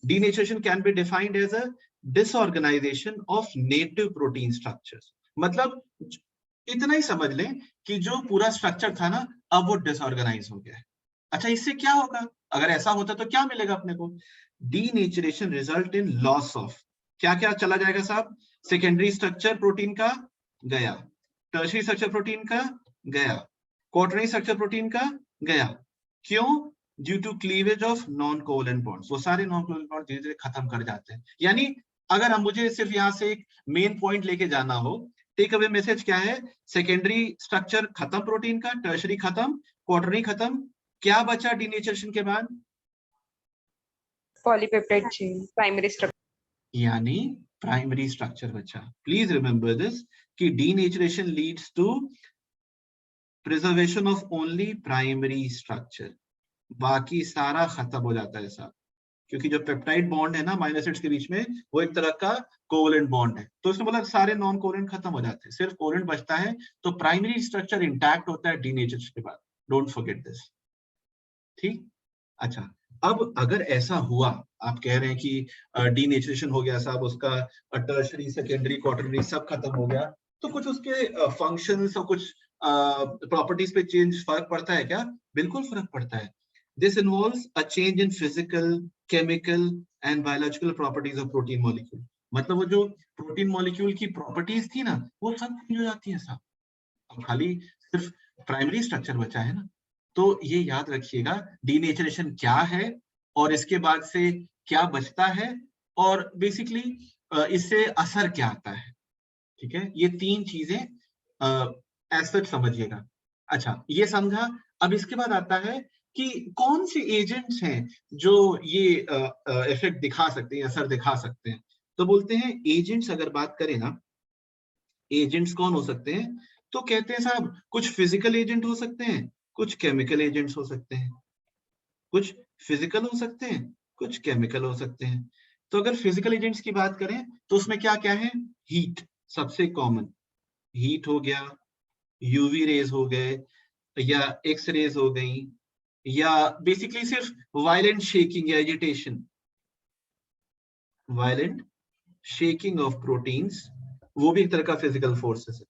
Denaturation can be defined as a disorganization of native protein structures. मतलब इतना ही समझ लें कि जो पूरा स्ट्रक्चर था ना, अब वो डिसऑर्गेनाइज हो गया है। अच्छा, इससे क्या होगा? अगर ऐसा होता तो क्या मिलेगा अपने को? Denaturation result in loss of क्या क्या चला जाएगा साहब? सेकेंडरी स्ट्रक्चर प्रोटीन का गया, टर्शियरी स्ट्रक्चर प्रोटीन का गया, क्वार्टरनरी स्ट्रक्चर प्रोटीन का गया। क्यों? Due to cleavage of non covalent bonds. वो सारे नॉन कोवलेंट बॉन्ड धीरे धीरे खत्म कर जाते हैं। यानी अगर हम मुझे सिर्फ यहां से एक मेन पॉइंट लेके जाना हो, टेक अवे मैसेज क्या है? सेकेंडरी स्ट्रक्चर खत्म प्रोटीन का, टर्शियरी खत्म, क्वार्टरनरी खत्म, क्या बचा डीनेचुरेशन के बाद? पॉलीपेप्टाइड चेन, प्राइमरी स्ट्रक्चर, यानी प्राइमरी स्ट्रक्चर बचा। प्लीज रिमेंबर दिस कि denaturation leads to preservation of only primary structure, बाकी सारा खत्म हो जाता है साहब। क्योंकि जो पेप्टाइड बॉन्ड है ना अमाइनो एसिड्स के बीच में, वो एक तरह का कोवलेंट बॉन्ड है, तो उसने बोला सारे नॉन कोवलेंट खत्म हो जाते हैं, सिर्फ कोवलेंट बचता है, तो प्राइमरी स्ट्रक्चर इंटैक्ट होता है डीनेचुरेशन के बाद। डोंट फॉरगेट दिस, ठीक? अच्छा, अब अगर ऐसा हुआ, आप कह रहे हैं कि डीनेचुरेशन हो गया साहब, उसका टर्शियरी सेकेंडरी क्वार्टरनरी सब खत्म हो गया, तो कुछ उसके फंक्शंस और कुछ प्रॉपर्टीज पे चेंज फर्क पड़ता है क्या? बिल्कुल फर्क पड़ता है। This involves a change in physical, chemical and biological properties of protein molecule. मतलब वो जो प्रोटीन मॉलिक्यूल की प्रॉपर्टीज थी ना, वो सब चेंज हो जाती है साहब। अब खाली सिर्फ प्राइमरी स्ट्रक्चर बचा है ना। तो ये याद रखिएगा डीनेचुरेशन क्या है और इसके बाद से क्या बचता है, और बेसिकली इससे असर क्या आता है। ठीक है, ये तीन चीजें एज सच समझिएगा। अच्छा, ये समझा। अब इसके बाद आता है कि कौन से एजेंट्स हैं जो ये इफेक्ट दिखा सकते हैं, असर दिखा सकते हैं। तो बोलते हैं एजेंट्स, अगर बात करें ना, एजेंट्स कौन हो सकते हैं? तो कहते हैं साहब कुछ फिजिकल एजेंट हो सकते हैं, कुछ केमिकल एजेंट्स हो सकते हैं, कुछ फिजिकल हो सकते हैं, कुछ केमिकल हो सकते हैं। तो अगर फिजिकल एजेंट्स की बात करें तो उसमें क्या क्या है? हीट सबसे कॉमन, हीट हो गया, यूवी रेज हो गए, या एक्स रेज हो गई, या बेसिकली सिर्फ वायलेंट शेकिंग या agitation, violent shaking of proteins, वो भी एक तरह का फिजिकल फोर्सेस है।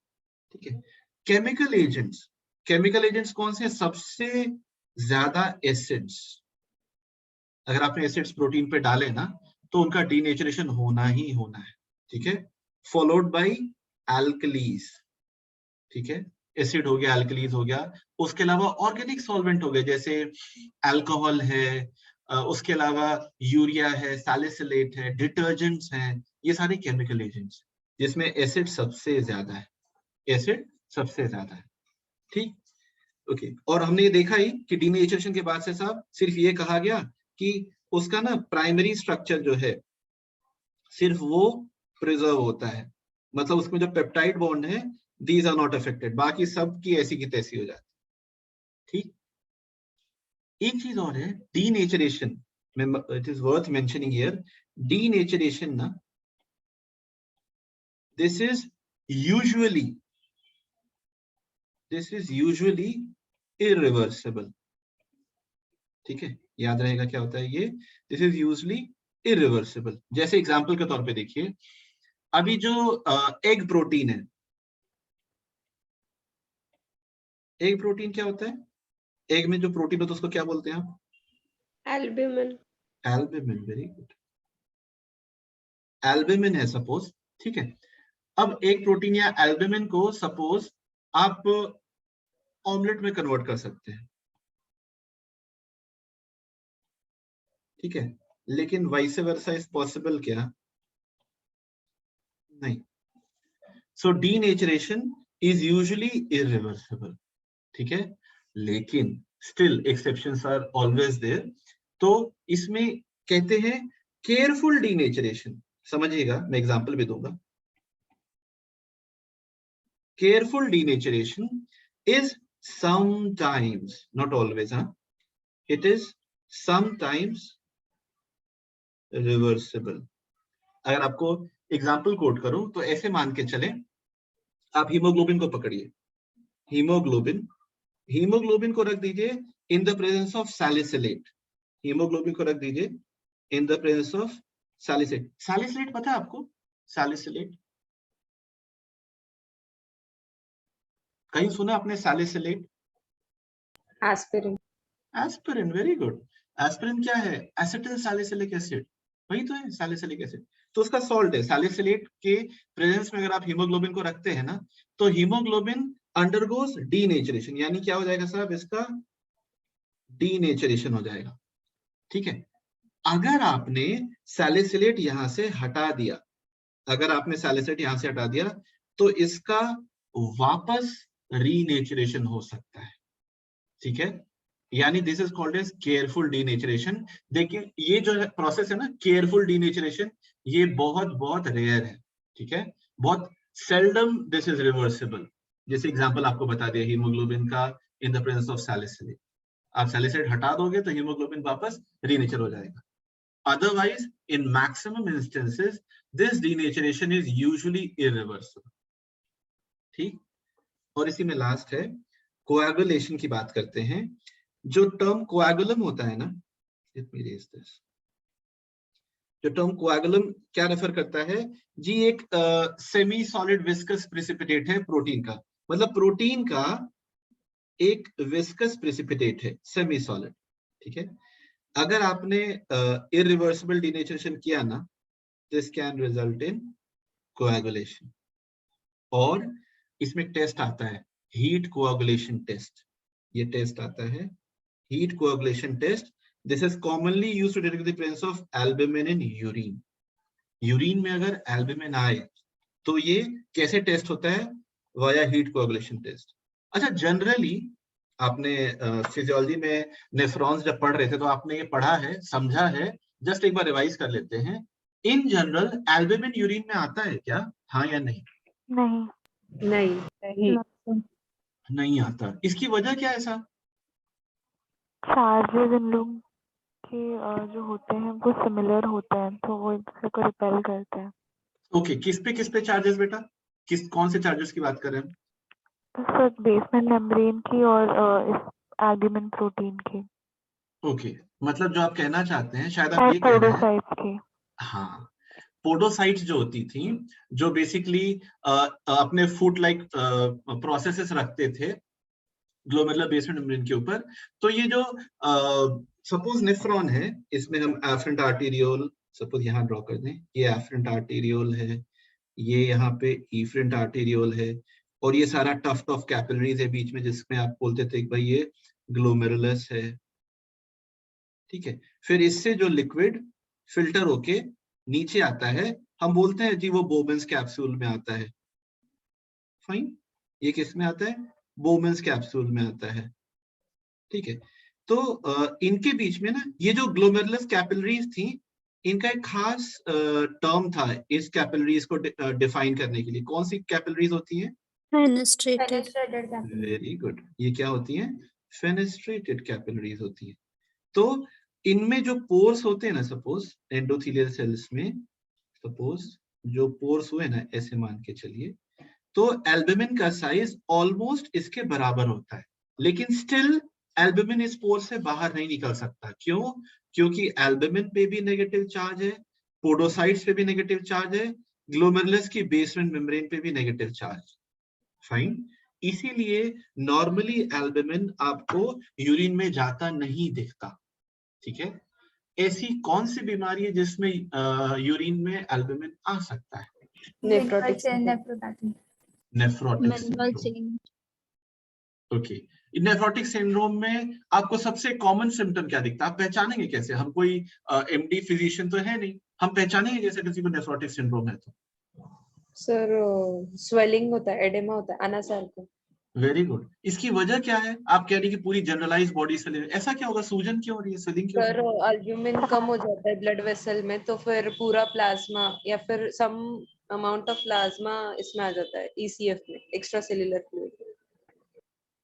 ठीक है, केमिकल एजेंट्स, केमिकल एजेंट्स कौन से? सबसे ज्यादा एसिड्स, अगर आपने एसिड्स प्रोटीन पे डाले ना, तो उनका डीनेचुरेशन होना ही होना है। ठीक है, फॉलोड बाय एल्कलीज। ठीक है, एसिड हो गया, एल्कलीज हो गया, उसके अलावा ऑर्गेनिक सॉल्वेंट हो गए, जैसे अल्कोहल है, उसके अलावा यूरिया है, सैलिसिलेट है, डिटर्जेंट्स हैं, ये सारे केमिकल एजेंट्स जिसमें एसिड सबसे ज्यादा है, एसिड सबसे ज्यादा है। ठीक, ओके। और हमने ये देखा ही कि डीनेचुरेशन के बाद से साहब सिर्फ ये कहा गया कि उसका ना प्राइमरी स्ट्रक्चर जो है सिर्फ वो प्रिजर्व होता है, मतलब उसमें जो पेप्टाइड बॉन्ड है दीज आर नॉट अफेक्टेड, बाकी सब की ऐसी की तैसी हो जाती। ठीक, एक चीज और है denaturation, it is worth mentioning here, denaturation ना, दिस इज यूजुअली इरिवर्सिबल। ठीक है, याद रहेगा क्या होता है ये, दिस इज यूजुअली इरिवर्सिबल। जैसे एग्जांपल के तौर पे देखिए, अभी जो एग प्रोटीन है, एग प्रोटीन क्या होता है? एग में जो प्रोटीन होता है उसको क्या बोलते हैं आप? Albumin. Albumin, very good, albumin है सपोज। ठीक है, अब एग प्रोटीन या एल्ब्यूमिन को सपोज आप ऑमलेट में कन्वर्ट कर सकते हैं। ठीक है, लेकिन वाइस वर्सा इज पॉसिबल क्या? नहीं। So denaturation is usually irreversible. ठीक है, लेकिन still exceptions are always there. तो इसमें कहते हैं केयरफुल डीनेचुरेशन, समझिएगा, मैं एग्जांपल भी दूंगा। Careful denaturation is sometimes, not always, it is sometimes reversible। अगर आपको एग्जाम्पल कोट करूं तो ऐसे मान के चले, आप हीमोग्लोबिन को पकड़िए, हीमोग्लोबिन, हीमोग्लोबिन को रख दीजिए in the presence of salicylate, haemoglobin को रख दीजिए in the presence of salicylate. Salicylate पता है आपको? Salicylate कहीं सुना आपने salicylate? Aspirin. Aspirin, very good. Aspirin क्या है? एसिटिल सैलिसिलिक एसिड, वही तो है सैलिसिलिक एसिड। तो उसका सॉल्ट है। सैलिसिलेट के प्रेजेंस में अगर आप हीमोग्लोबिन को रखते हैं ना, तो हीमोग्लोबिन अंडरगोज डीनेचरेशन, यानी क्या हो जाएगा साहब? इसका डीनेचरेशन हो जाएगा। ठीक है, अगर आपने सैलिसिलेट यहां से हटा दिया, अगर आपने सैलिसिलेट यहां से हटा दिया, तो इसका वापस रीनेचरेशन हो सकता है। ठीक है, यानी this is called as careful denaturation. देखिए ये जो प्रोसेस है ना, केयरफुल डीनेचरेशन, ये बहुत बहुत रेयर है। ठीक है, बहुत सेल्डम दिस इज रिवर्सिबल। जैसे एग्जांपल आपको बता दिया हीमोग्लोबिन का in the presence of salicylate, आप सैलिसिलेट हटा दोगे तो हीमोग्लोबिन वापस रीनेचर हो जाएगा। Otherwise in maximum instances this denaturation is usually irreversible. ठीक, और इसी में लास्ट है कोएगुलेशन की बात करते हैं। जो टर्म कोएगुलम होता है ना, लेट मी रेज दिस, जो टर्म कोएगुलम क्या रेफर करता है जी? एक सेमी सॉलिड विस्कस प्रेसिपिटेट है प्रोटीन का, मतलब प्रोटीन का एक विस्कस प्रेसिपिटेट है, सेमी सॉलिड। ठीक है, अगर आपने इरिवर्सिबल डीनेचरेशन किया ना, this can result in coagulation. और इसमें टेस्ट आता है हीट कोएगुलेशन टेस्ट, ये टेस्ट आता है heat coagulation test. This is commonly used to detect the presence of albumin in urine. Urine में अगर एल्ब्यूमिन आए तो ये कैसे टेस्ट होता है? Via heat coagulation test. अच्छा, जनरली आपने फिजियोलॉजी में नेफ्रॉन्स जब पढ़ रहे थे तो आपने ये पढ़ा है, समझा है, जस्ट एक बार रिवाइज कर लेते हैं। इन जनरल एल्ब्यूमिन यूरिन में आता है क्या? हाँ या नहीं? नहीं। नहीं आता। इसकी वजह क्या है साहब? चार्जेस इन लोग के जो होते हैं वो सिमिलर होते हैं, तो वो एक दूसरे को रिपेल करते हैं। ओके, किस पे चार्जेस बेटा? कौन से चार्जेस की बात कर रहे हैं? तो सर बेसमेंट मेम्ब्रेन की और इस एल्ब्यूमिन प्रोटीन की। ओके, मतलब जो आप कहना चाहते हैं, शायद आप ये कह रहे हैं, की। हाँ, पोडोसाइट्स जो होती थी, जो बेसिकली अपने फूट लाइक प्रोसेसेस रखते थे ग्लोमेरुलर बेसमेंट मेम्ब्रेन के ऊपर। तो ये जो सपोज नेफ्रॉन है, इसमें हम एफरेंट आर्टेरियोल सपोज यहाँ ड्रॉ कर दें, ये एफरेंट आर्टेरियोल है, ये यहाँ पे इफरेंट आर्टेरियोल है, और ये सारा टफ्ट ऑफ कैपिलरीज है बीच में, जिसमें आप बोलते थे भाई ये ग्लोमेरुलस है। ठीक है, फिर इससे जो लिक्विड फिल्टर होके नीचे आता है, हम बोलते हैं जी वो बोमेंस कैप्सूल में आता है। फाइन, ये किस में आता है? बोमेंस कैप्सूल में आता है। ठीक है, तो इनके बीच में ना ये जो ग्लोमेरुलस कैपिलरीज थी, इनका एक खास टर्म था इस कैपिलरीज को डिफाइन करने के लिए। कौन सी कैपिलरीज होती हैं? फेनेस्ट्रेटेड। वेरी गुड, ये क्या होती हैं? फेनेस्ट्रेटेड कैपिलरीज होती हैं। तो इनमें जो पोर्स होते हैं ना, सपोज एंडोथेलियल सेल्स में, सपोज जो पोर्स हुए ना, ऐसे मान के चलिए, तो एल्ब्यूमिन का साइज ऑलमोस्ट इसके बराबर होता है, लेकिन स्टिल एल्ब्यूमिन इस पोर से बाहर नहीं निकल सकता। क्यों? क्योंकि एल्ब्यूमिन पे भी नेगेटिव चार्ज है, पोडोसाइट्स पे भी नेगेटिव चार्ज है, ग्लोमेरुलस की बेसमेंट मेम्ब्रेन पे भी नेगेटिव चार्ज। फाइन, इसीलिए नॉर्मली एल्ब्यूमिन आपको यूरिन में जाता नहीं दिखता। ठीक है, ऐसी कौन सी बीमारी है जिसमें यूरिन में एल्ब्यूमिन आ सकता है? नेफ्रोटिक। ओके, नेफ्रोटिक सिंड्रोम में आपको सबसे कॉमन सिम्टम क्या दिखता है? आप पहचानेंगे कैसे? हम कोई एमडी फिजिशियन तो है नहीं, हम पहचानेंगे जैसे किसी को नेफ्रोटिक सिंड्रोम है तो? सर स्वेलिंग होता है, एडेमा होता है, अनासार को। वेरी गुड, इसकी वजह क्या है? आप कह रही कि पूरी जनरलाइज बॉडी स्वेलिंग, ऐसा क्या होगा? सूजन क्यों हो रही है, स्वेलिंग क्यों? सर एल्ब्यूमिन कम हो जाता है ब्लड वेसल में, तो फिर पूरा प्लाज्मा या फिर सम अमाउंट ऑफ प्लाज्मा इसमें आ जाता है, ईसीएफ में, extra cellular fluid.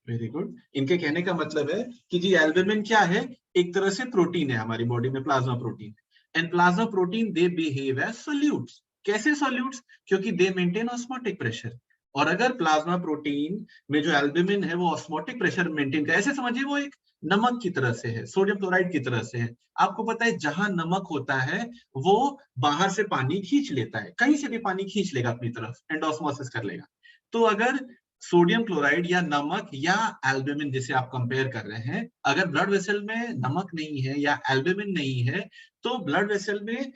Very good, इनके कहने का मतलब है कि जी एल्ब्यूमिन क्या है? एक तरह से प्रोटीन है हमारी बॉडी में, plasma protein, and plasma protein they behave as solutes. कैसे सॉल्यूट्स? क्योंकि दे मेंटेन ऑस्मोटिक प्रेशर, और अगर प्लाज्मा प्रोटीन में जो एल्ब्यूमिन है वो ऑस्मोटिक प्रेशर मेंटेन करे, ऐसे समझिए वो एक नमक की तरह से है, सोडियम क्लोराइड की तरह से है। आपको पता है जहां नमक होता है वो बाहर से पानी खींच लेता है, कहीं से भी पानी खींच लेगा अपनी तरफ, एंडोस्मोसिस कर लेगा। तो अगर सोडियम क्लोराइड या नमक या एल्ब्यूमिन जिसे आप कंपेयर कर रहे हैं, अगर ब्लड वेसल में नमक नहीं है या एल्ब्यूमिन नहीं है, तो ब्लड वेसल में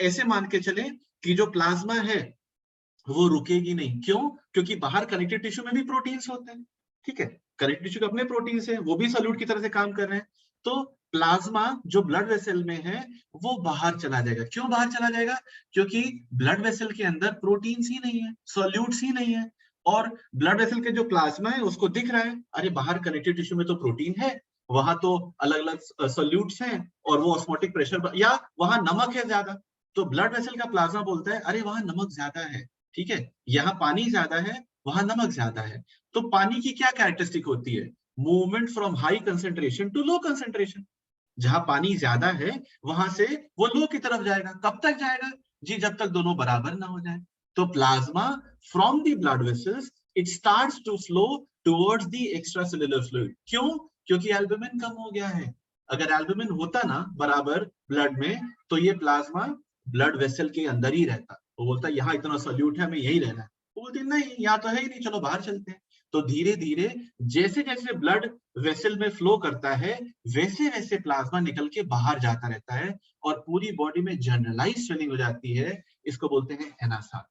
ऐसे मान के चले कि जो प्लाज्मा है वो रुकेगी नहीं। क्यों? क्योंकि बाहर कनेक्टिव टिश्यू में भी प्रोटीन्स होते हैं, ठीक है, कनेक्टिव टिश्यू के अपने प्रोटीन्स हैं, वो भी सॉल्यूट की तरह से काम कर रहे हैं। तो प्लाज्मा जो ब्लड वेसल में है वो बाहर चला जाएगा। क्यों बाहर चला जाएगा? क्योंकि ब्लड वेसल के अंदर प्रोटीन्स ही नहीं है, सॉल्यूट्स ही नहीं है। और ब्लड वेसल के जो प्लाज्मा है उसको दिख रहा है, अरे बाहर कनेक्टिव टिश्यू में तो प्रोटीन है, वहां तो अलग अलग सॉल्यूट्स हैं और वो ऑस्मोटिक प्रेशर या वहां नमक है ज्यादा। तो ब्लड वेसल का प्लाज्मा बोलता है अरे वहां नमक ज्यादा है, ठीक है, यहाँ पानी ज्यादा है, वहां नमक ज्यादा है। तो पानी की क्या कैरेक्टरिस्टिक होती है? Movement from high concentration to low concentration. जहां पानी ज्यादा है वहां से वो लो की तरफ जाएगा। कब तक जाएगा? जी, जब तक दोनों बराबर ना हो जाए। तो plasma from the blood vessels it starts to flow towards the extra cellular fluid. क्यों? क्योंकि एल्ब्यूमिन कम हो गया है। अगर एल्ब्यूमिन होता ना बराबर ब्लड में, तो ये प्लाज्मा ब्लड वेसल के अंदर ही रहता। वो बोलता है यहाँ इतना सॉल्यूट है, हमें यही रहना है। वो बोलते हैं नहीं, यहाँ तो है ही नहीं, चलो बाहर चलते हैं। तो धीरे धीरे जैसे जैसे ब्लड वेसल में फ्लो करता है वैसे वैसे प्लाज्मा निकल के बाहर जाता रहता है और पूरी बॉडी में जनरलाइज स्वेलिंग हो जाती है। इसको बोलते हैं एनासा।